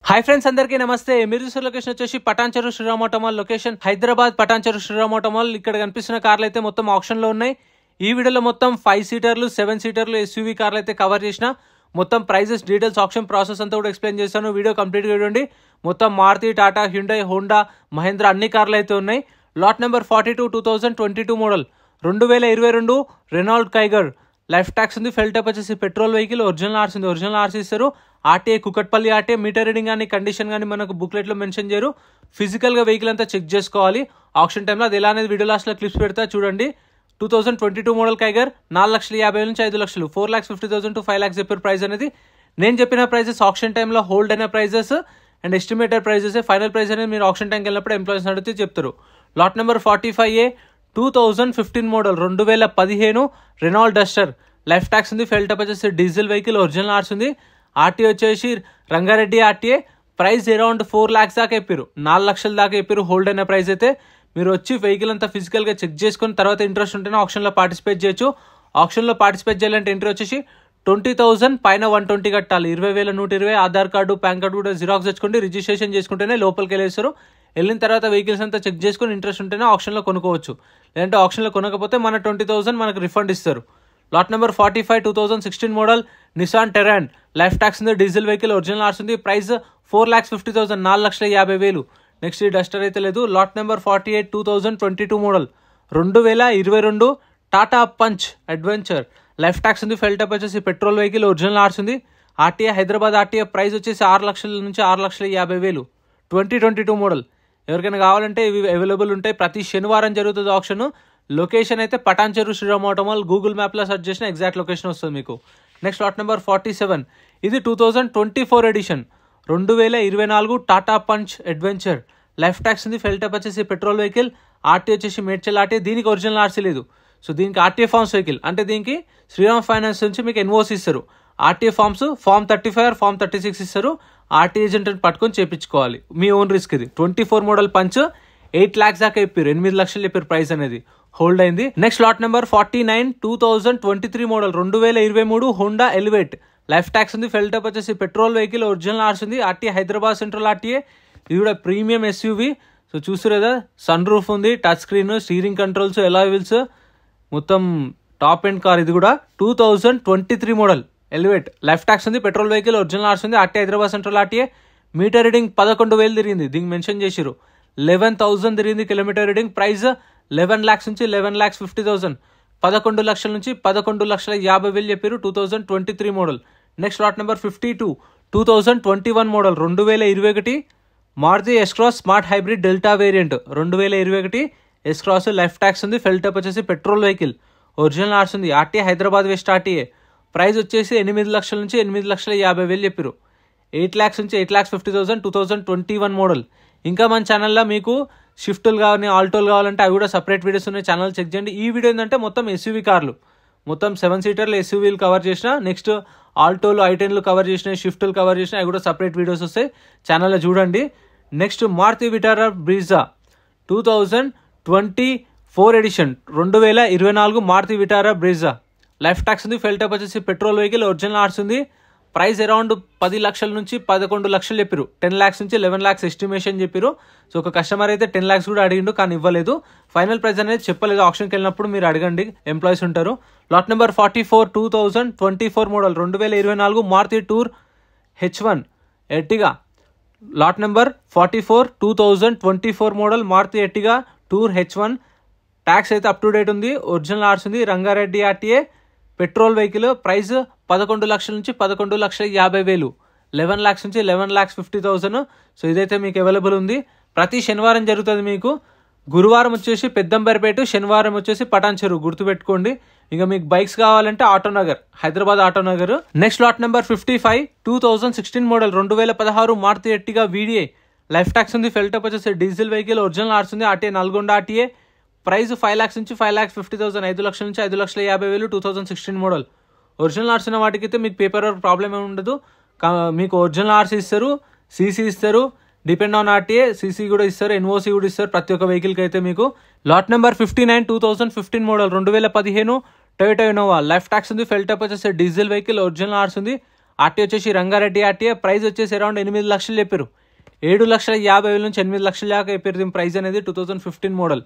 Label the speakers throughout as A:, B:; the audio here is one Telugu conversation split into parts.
A: హాయ్ ఫ్రెండ్స్, అందరికీ నమస్తే. మీరు చూసే లొకేషన్ వచ్చేసి Patancheru Sriram auto mall location, Hyderabad Patancheru Sriram auto mall. ఇక్కడ కనిపిస్తున్న కార్లు అయితే మొత్తం ఆప్షన్ లో ఉన్నాయి. ఈ వీడియోలో మొత్తం 5 సీటర్లు 7 సీటర్లు ఎస్యూవీ కార్లు అయితే కవర్ చేసిన మొత్తం ప్రైజెస్, డీటెయిల్స్, ఆప్షన్ ప్రాసెస్ అంతా కూడా ఎక్స్ప్లెయిన్ చేస్తాను. వీడియో కంప్లీట్గా చూడండి. మొత్తం మారుతి, టాటా, హ్యుండై, హోండా, మహేంద్ర అన్ని కార్లు అయితే ఉన్నాయి. Lot number 42 2022 model 2022 Renault Kiger. Life tax ఉంది. ఫెల్ టైప్ వచ్చేసి పెట్రోల్ వెహికల్. ఒరిజినల్ ఆర్సీ ఉంది. ఒరిజినల్ ఆర్సీ ఇస్తారు. RTA Kukatpally RTA. Meter reading కానీ కండిషన్ కానీ మనకు బుక్లెట్లో మెన్షన్ చేయరు. ఫిజికల్గా వెహికల్ అంతా చెక్ చేసుకోవాలి. ఆప్షన్ టైంలో అది ఎలా అనేది వీడియో లాస్ట్లో క్లిప్స్ పెడతా చూడండి. 2022 మోడల్ కైగర్ 4,50,000 నుంచి 5 లక్షలు, 4,50,000 to 5 lakhs చెప్పిన ప్రైస్ అనేది. నేను చెప్పిన ప్రైజెస్ ఆప్షన్ టైంలో హోల్డ్ అయిన prices and estimated prices. Final price అనేది మీరు ఆప్షన్ టైంకి వెళ్ళినప్పుడు ఎంప్లాయీస్ అడిగితే చెప్తారు. Lot number 45A 2015 model 2015 Renault Duster. Life tax ఉంది. ఫెల్ టైప్ వచ్చేసి డీజిల్ వెహికల్. ఒరిజినల్ ఆర్స్ ఉంది. ఆర్టీఏ వచ్చేసి Rangareddy RTA. Price around 4 lakhs దాకా చెప్పారు. 4 లక్షల దాకా చెప్పారు హోల్డ్ అయిన ప్రైస్ అయితే. మీరు వచ్చి వెహికల్ అంతా ఫిజికల్గా చెక్ చేసుకుని తర్వాత ఇంట్రెస్ట్ ఉంటేనే ఆప్షన్లో పార్టిసిపేట్ చేయొచ్చు. ఆప్షన్లో పార్టిసిపేట్ చేయాలంటే ఎంట్రీ వచ్చేసి 20,000 పైన 120 కట్టాలి. 20,120 ఆధార్ కార్డు, పాన్ కార్డు కూడా జిరాక్స్ తెచ్చుకోండి. రిజిస్ట్రేషన్ చేసుకుంటేనే లోపలికి వెళ్ళేస్తారు. వెళ్ళిన తర్వాత వెహికల్స్ అంతా చెక్ చేసుకుని ఇంట్రెస్ట్ ఉంటేనే ఆప్షన్లో కొనుక్కోవచ్చు. లేదంటే ఆప్షన్లో కొనకపోతే మన 20,000 మనకు రిఫండ్ ఇస్తారు. Lot number 45 2016 model Nissan Terrano. Life tax ఉంది. Diesel vehicle. ఒరిజినల్ ఆర్స్ ఉంది. ప్రైస్ 4,50,000 4,50,000. నెక్స్ట్ ఈ డస్టర్ అయితే లేదు. Lot number 48 2022 model 2022 Tata Punch Adventure. Life tax ఉంది. ఫెల్ టైప్ వచ్చేసి పెట్రోల్ వెహికల్. ఒరిజినల్ ఆర్స్ ఉంది. RTA Hyderabad RTA. ప్రైస్ వచ్చేసి 6 లక్షల నుంచి 6,50,000. 2022 మోడల్. ఎవరికైనా కావాలంటే ఇవి అవైలబుల్ ఉంటాయి. ప్రతి శనివారం జరుగుతుంది ఆప్షన్. లొకేషన్ అయితే Patancheru Sriram auto mall. Google మ్యాప్లో సెర్చ్ చేసిన ఎగ్జాక్ట్ లొకేషన్ వస్తుంది మీకు. Next lot number 47. ఇది 2024 edition 2024 Tata Punch Adventure. Life tax ఉంది. ఫెల్ టైప్ వచ్చేసి పెట్రోల్ వెహికల్. ఆర్టీ వచ్చేసి మేడ్చల్ ఆర్టీ. దీనికి ఒరిజినల్ ఆర్సీ లేదు. సో దీనికి ఆర్టీఏ ఫార్మ్స్ వెహికల్ అంటే దీనికి శ్రీరామ్ ఫైనాన్స్ నుంచి మీకు ఎన్ఓసి ఇస్తారు. ఆర్టీఏ ఫార్మ్స్ ఫార్మ్ 35 ఫార్మ్ 36 ఇస్తారు. ఆర్టీ ఏజెంట్ పట్టుకొని చేయించుకోవాలి. మీ ఓన్ రిస్క్ ఇది. 24 మోడల్ పంచ్ 8 lakhs దాకా చెప్పారు. 8 లక్షలు చెప్పారు ప్రైస్ అనేది. హోల్డ్ అయింది. Next lot number 49 2023 model 2023 Honda Elevate. Life tax ఉంది. ఫెల్ టైప్ వచ్చేసి పెట్రోల్ వెహికల్. ఒరిజినల్ ఆర్స్ ఉంది. RT Hyderabad central RTA. ఇది కూడా ప్రీమియం ఎస్యూవీ. సో చూసారు కదా, సన్ రూఫ్ ఉంది, touch screen, steering controls, alloy wheels, మొత్తం టాప్ ఎండ్ కార్. ఇది కూడా 2023 మోడల్ ఎలివేట్. లైఫ్ ట్యాక్స్ ఉంది. Petrol vehicle. ఒరిజినల్ ఆర్స్ ఉంది. RT Hyderabad central RTA. Meter reading 11,000 తిరిగింది. దీనికి మెన్షన్ చేసిరు 11,000 తిరిగింది కిలోమీటర్ రీడింగ్. ప్రైస్ 11 lakhs నుంచి 11,50,000. 11 లక్షల నుంచి 11,50,000 చెప్పారు. 2023 model. Next lot number 52 2021 model 2021 Maruti S Cross smart hybrid delta variant 2021 S Cross. Life tax ఉంది. ఫెల్ టైప్ వచ్చేసి పెట్రోల్ వెహికల్. ఒరిజినల్ ఆర్స్ ఉంది. RT Hyderabad west RTA. Price వచ్చేసి 8 లక్షల నుంచి 8,50,000 చెప్పారు. 8 lakhs నుంచి 8,50,000. 2021 మోడల్. ఇంకా మన ఛానల్లో మీకు షిఫ్టులు కానీ ఆల్టోలు కావాలంటే అవి కూడా సపరేట్ వీడియోస్ ఉన్నాయి. ఛానల్ చెక్ చేయండి. ఈ వీడియో ఏంటంటే మొత్తం ఎస్యూవీ కార్లు, మొత్తం 7 సీటర్లు ఎస్యూవీలు కవర్ చేసిన. నెక్స్ట్ ఆల్టోలు, ఐటెన్లు కవర్ చేసినాయి, షిఫ్టులు కవర్ చేసినాయి. అవి కూడా సపరేట్ వీడియోస్ వస్తాయి. ఛానల్లో చూడండి. Next Maruti Vitara Brezza 2024 edition 2024 Maruti Vitara Brezza. Life tax ఉంది. ఫెల్ టైప్ వచ్చేసి పెట్రోల్ వెహికల్. ఒరిజినల్ ఆర్స్ ఉంది. ప్రైస్ అరౌండ్ 10 లక్షల నుంచి 11 లక్షలు చెప్పారు. 10 lakhs నుంచి 11 lakhs ఎస్టిమేషన్ చెప్పారు. సో ఒక కస్టమర్ అయితే 10 lakhs కూడా అడిగిండు కానీ ఇవ్వలేదు. ఫైనల్ ప్రైస్ అనేది చెప్పలేదు. ఆప్షన్కి వెళ్ళినప్పుడు మీరు అడగండి, ఎంప్లాయీస్ ఉంటారు. Lot number 44 2024 model 2024 Maruti Tour H1 Ertiga. Lot number 44 2024 model Maruti Ertiga Tour H1. Tax అయితే అప్ టు డేట్ ఉంది. ఒరిజినల్ ఆర్స్ ఉంది. Rangareddy RTA. Petrol vehicle. Price 11 లక్షల నుంచి 11,50,000. 11 lakhs నుంచి 11,50,000. సో ఇదైతే మీకు అవైలబుల్ ఉంది. ప్రతి శనివారం జరుగుతుంది మీకు. గురువారం వచ్చేసి పెద్దంబర్పేట, శనివారం వచ్చేసి పటాన్చెరు. గుర్తుపెట్టుకోండి. ఇక మీకు బైక్స్ కావాలంటే Autonagar, Hyderabad Autonagar. Next lot number 55 2016 model 2016 Maruti Ertiga VDA. Life tax ఉంది. ఫెల్ టైప్ వచ్చేసి డీజిల్ వెహికల్. ఒరిజినల్ ఆర్స్ ఉంది. RTA Nalgonda RTA. Price 5 lakhs నుంచి 5,50,000. 5 లక్షల నుంచి 5,50,000. 2016 మోడల్. ఒరిజినల్ ఆర్స్ ఉన్న వాటికి అయితే మీకు పేపర్ వర్క్ ప్రాబ్లం ఏమి ఉండదు. మీకు ఒరిజినల్ ఆర్స్ ఇస్తారు, సీసీ ఇస్తారు, డిపెండ్ ఆన్ ఆర్టీఏ సీసీ కూడా ఇస్తారు, ఎన్ఓసి కూడా ఇస్తారు ప్రతి ఒక్క వెహికల్కి అయితే మీకు. Lot number 59 2015 model 2015 Toyota Innova. Life tax ఉంది. ఫెల్ టైప్ వచ్చేసి డీజిల్ వెహికల్. ఒరిజినల్ ఆర్స్ ఉంది. ఆర్టీ వచ్చేసి రంగారెడ్డి ఆర్టీఏ. ప్రైస్ వచ్చేసి అరౌండ్ 8 లక్షలు చెప్పారు. 7,50,000 నుంచి 8 లక్షల దాకా చెప్పారు దీని ప్రైస్ అనేది. 2015 మోడల్.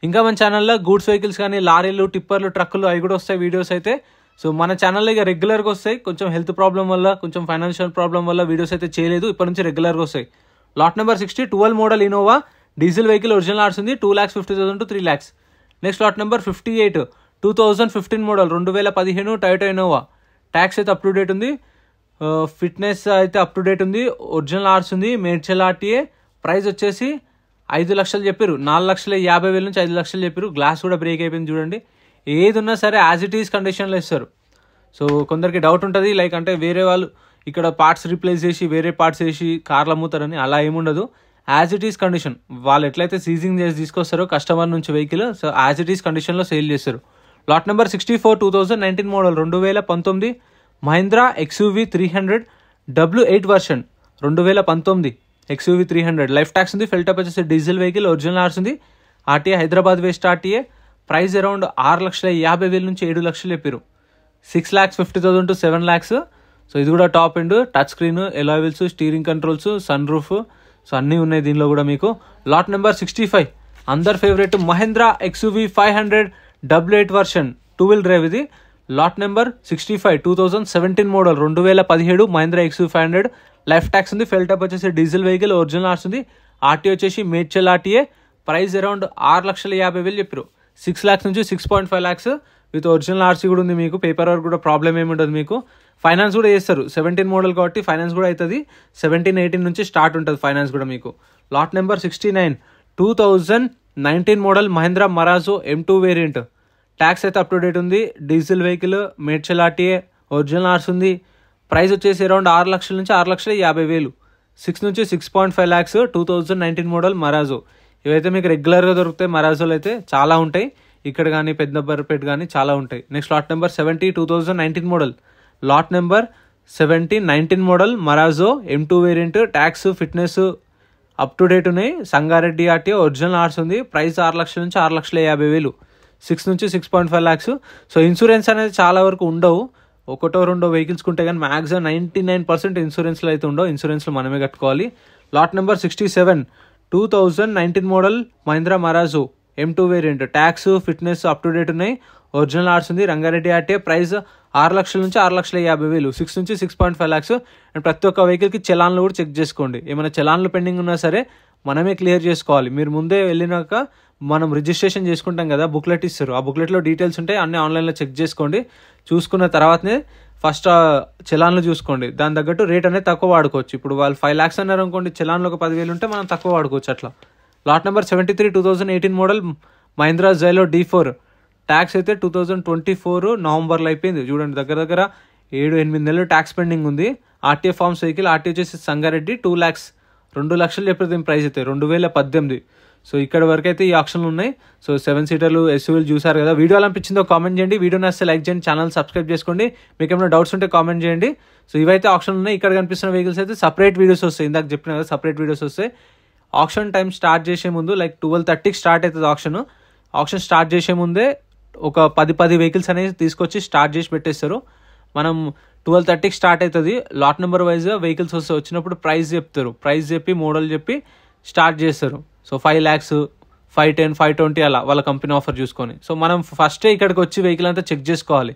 A: ఇంకా మన ఛానల్లో గూడ్స్ వెహికల్స్ కానీ లారీలు, టిప్పర్లు, ట్రక్కులు అవి కూడా వస్తాయి వీడియోస్ అయితే. సో మన ఛానల్లో ఇక రెగ్యులర్గా వస్తాయి. కొంచెం హెల్త్ ప్రాబ్లం వల్ల, కొంచెం ఫైనాన్షియల్ ప్రాబ్లం వల్ల వీడియోస్ అయితే చేయలేదు. ఇప్పటి నుంచి రెగ్యులర్గా వస్తాయి. Lot number 60 12 model Innova diesel vehicle, original RC ఉంది. 2,50,000 to 3 lakhs. Next lot number 58 2015 model 2015 Toyota Innova. Tax అయితే అప్ టు డేట్ ఉంది. ఫిట్నెస్ అయితే అప్ టు డేట్ ఉంది. ఒరిజినల్ ఆర్స్ ఉంది. మేడ్చల్ ఆర్టీఏ. ప్రైస్ వచ్చేసి 5 లక్షలు చెప్పారు. 4,50,000 నుంచి 5 లక్షలు చెప్పారు. గ్లాస్ కూడా బ్రేక్ అయిపోయింది చూడండి. ఏది ఉన్నా సరే యాజ్ ఇట్ ఈస్ కండిషన్లో ఇస్తారు. సో కొందరికి డౌట్ ఉంటుంది, లైక్ అంటే వేరే వాళ్ళు ఇక్కడ పార్ట్స్ రీప్లేస్ చేసి వేరే పార్ట్స్ వేసి కార్లు అమ్ముతారని. అలా ఏముండదు. As it is condition. వాళ్ళు ఎట్లయితే సీజింగ్ చేసి తీసుకొస్తారో కస్టమర్ నుంచి vehicle, so as it is కండిషన్లో సేల్ చేస్తారు. Lot number 64 2019 model 2019 Mahindra XUV 300 W8 version 2019 XUV 300. Life tax ఉంది. ఫిల్టప్ వచ్చేసి డీజిల్ వెహికల్, ఒరిజినల్ ఆర్స్ ఉంది. RTA Hyderabad west RTA. Price around 6,50,000 నుంచి 7 లక్షలు చెప్పారు. 6,50,000 to 7 lakhs. సో ఇది కూడా top end. Touch screen, alloy wheels, steering controls, sun roof, so అన్నీ ఉన్నాయి దీనిలో కూడా మీకు. లాట్ నెంబర్ 65 అందర్ favourite Mahindra XUV 500 W8 version 2-wheel drive ఇది. Lot number 65 2017 model 2017 Mahindra XUV 500. Life tax ఉంది. ఫెల్టప్ వచ్చేసి డీజిల్ వెహికల్, ఒరిజినల్ ఆర్స్ ఉంది. ఆర్టీ వచ్చేసి మేడ్చల్ ఆర్టీఏ. ప్రైస్ అరౌండ్ 6,50,000 చెప్పారు. 6 lakhs నుంచి 6.5 lakhs విత్ ఒరిజినల్ ఆర్సీ కూడా ఉంది మీకు. పేపర్ వర్క్ కూడా ప్రాబ్లం ఏమి ఉండదు మీకు. ఫైనాన్స్ కూడా చేస్తారు. 17 మోడల్ కాబట్టి ఫైనాన్స్ కూడా అవుతుంది. 17-18 నుంచి స్టార్ట్ ఉంటుంది ఫైనాన్స్ కూడా మీకు. Lot number 69 2019 model Mahindra Marazzo M2 variant. Tax అయితే అప్ టు డేట్ ఉంది. Diesel vehicle, Medchal RTA, original RC ఉంది. ప్రైస్ వచ్చేసి అరౌండ్ 6 లక్షల నుంచి 6,50,000. 6 నుంచి 6.5 lakhs 2019 మోడల్ మరాజో. ఇవైతే మీకు రెగ్యులర్గా దొరుకుతాయి. మరాజోలు అయితే చాలా ఉంటాయి ఇక్కడ కానీ పెద్దపేట కానీ చాలా ఉంటాయి. Next lot number 70 2019 model. Lot number 70 19 model Marazzo M2 variant. Tax, fitness up to date ఉన్నాయి. సంగారెడ్డి ఆర్టీఏ, ఒరిజినల్ ఆర్స్ ఉంది. ప్రైస్ 6 లక్షల నుంచి 6,50,000. 6 నుంచి 6.5 lakhs. సో ఇన్సూరెన్స్ అనేది చాలా వరకు ఉండవు. ఒకటో రెండో వెహికల్స్ ఉంటే కానీ మ్యాక్సిమం 99% ఇన్సూరెన్స్లో అయితే ఉండవు. ఇన్సూరెన్స్లో మనమే కట్టుకోవాలి. Lot number 67 2019 model Mahindra Marazzo M2 variant. Tax, fitness up to date ఉన్నాయి. ఒరిజినల్ ఆర్స్ ఉంది. రంగారెడ్డి ఆర్టీఏ. ప్రైస్ 6 లక్షల నుంచి 6,50,000. 6 నుంచి 6.5 lakhs. అండ్ ప్రతి ఒక్క వెహికల్కి చలాన్లు కూడా చెక్ చేసుకోండి. ఏమైనా చలాన్లు పెండింగ్ ఉన్నా సరే మనమే క్లియర్ చేసుకోవాలి. మీరు ముందే వెళ్ళినాక మనం రిజిస్ట్రేషన్ చేసుకుంటాం కదా, బుక్లెట్ ఇస్తారు. ఆ బుక్లెట్లో డీటెయిల్స్ ఉంటాయి. అన్నీ ఆన్లైన్లో చెక్ చేసుకోండి. చూసుకున్న తర్వాతనే ఫస్ట్ చలాన్లు చూసుకోండి. దాని తగ్గట్టు రేట్ అనేది తక్కువ వాడుకోవచ్చు. ఇప్పుడు వాళ్ళు 5 lakhs అన్నారు అనుకోండి, చలాన్లు ఒక 10,000 ఉంటే మనం తక్కువ వాడుకోవచ్చు అట్లా. Lot number 73 2018 model Mahindra Xylo D4. Tax అయితే 2024 నవంబర్లో అయిపోయింది చూడండి. దగ్గర 7-8 నెలలు ట్యాక్స్ పెండింగ్ ఉంది. RTA forms vehicle. ఆర్టీ వచ్చేసి సంగారెడ్డి 2 lakhs 2 లక్షలు చెప్పేది దీని ప్రైస్ అయితే 2018. సో ఇక్కడ వరకు అయితే ఈ ఆప్షన్లు ఉన్నాయి. సో 7 సీటర్లు SUVలు చూసారు కదా. వీడియో ఎలా అనిపించిందో కామెంట్ చేయండి. వీడియో నచ్చితే లైక్ చేయండి. ఛానల్ సబ్స్క్రైబ్ చేసుకోండి. మీకు ఏమైనా డౌట్స్ ఉంటే కామెంట్ చేయండి. సో ఇవైతే ఆప్షన్లు ఉన్నాయి. ఇక్కడ కనిపిస్తున్న వెహికల్స్ అయితే సపరేట్ వీడియోస్ వస్తాయి. ఇందాక చెప్పిన కదా సపరేట్ వీడియోస్ వస్తాయి. ఆప్షన్ టైం స్టార్ట్ చేసే ముందు లైక్ 12:30కి స్టార్ట్ అవుతుంది ఆప్షన్. ఆప్షన్ స్టార్ట్ చేసే ముందే ఒక 10 వెహికల్స్ అనేది తీసుకొచ్చి స్టార్ట్ చేసి పెట్టేస్తారు. మనం 12:30కి స్టార్ట్ అవుతుంది. లాట్ నెంబర్ వైజ్గా వెహికల్స్ వచ్చినప్పుడు ప్రైస్ చెప్తారు. ప్రైస్ చెప్పి మోడల్ చెప్పి స్టార్ట్ చేస్తారు. సో 5 lakhs 510 520 అలా వాళ్ళ కంపెనీ ఆఫర్ చూసుకొని. సో మనం ఫస్టే ఇక్కడికి వచ్చి వెహికల్ అంతా చెక్ చేసుకోవాలి.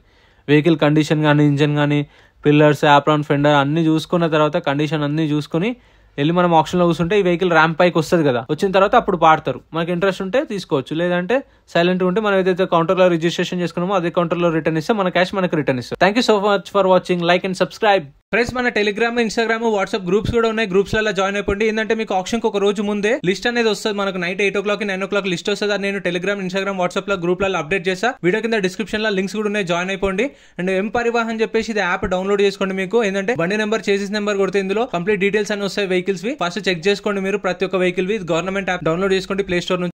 A: వెహికల్ కండిషన్ కానీ, ఇంజన్ కానీ, పిల్లర్స్, యాప్రాన్, ఫెండర్ అన్నీ చూసుకున్న తర్వాత కండిషన్ అన్నీ చూసుకొని వెళ్ళి మనం ఆప్షన్లో కూర్చుంటే ఈ వెహికల్ ర్యాంప్ పైకి వస్తుంది కదా. వచ్చిన తర్వాత అప్పుడు పాడతారు. మనకి ఇంట్రెస్ట్ ఉంటే తీసుకోవచ్చు, లేదంటే సైలెంట్ ఉంటే మనం ఏదైతే కౌంటర్లో రిజిస్ట్రేషన్ చేసుకున్నామో అదే కౌంటర్లో రిటర్న్ ఇస్తే మన క్యాష్ మనకి రిటర్న్ ఇస్తారు. Thank you so much for watching. Like and subscribe. Friends మన టెలిగ్రామ్, ఇన్స్టాగ్రామ్, వాట్సాప్ గ్రూప్స్ కూడా ఉన్నాయి. గ్రూప్స్లలో జాయిన్ అయిపోండి. ఏంటంటే మీకు ఆప్షన్కి ఒక రోజు ముందే లిస్ట్ అనేది వస్తుంది. మనకు నైట్ 8 o'clock 9 o'clock లిస్ట్ వస్తుంది. నేను టెలిగ్రామ్, ఇన్స్టాగ్రామ్, వాట్సాప్ లో గ్రూప్లలో అప్డేట్ చేస్తా. వీడియో కింద డిస్క్రిప్షన్ లో లింక్స్ కూడా ఉన్నాయి. జాయిన్ అయిపోండి. అండ్ ఎం పరివాహన్ చెప్పేసి ఇది యాప్ డౌన్లోడ్ చేసుకోండి. మీకు ఏంటంటే బండి నెంబర్, చేసిస్ నెంబర్ కొడితే ఇందులో కంప్లీట్ డీటెయిల్స్ అన్ని వస్తాయి వెహికల్స్ వి. ఫస్ట్ చెక్ చేసుకోండి మీరు ప్రతి ఒక్క వెహికల్ వి. గవర్నమెంట్ యాప్ డౌన్లోడ్ చేసుకోండి ప్లే స్టోర్ నుంచి.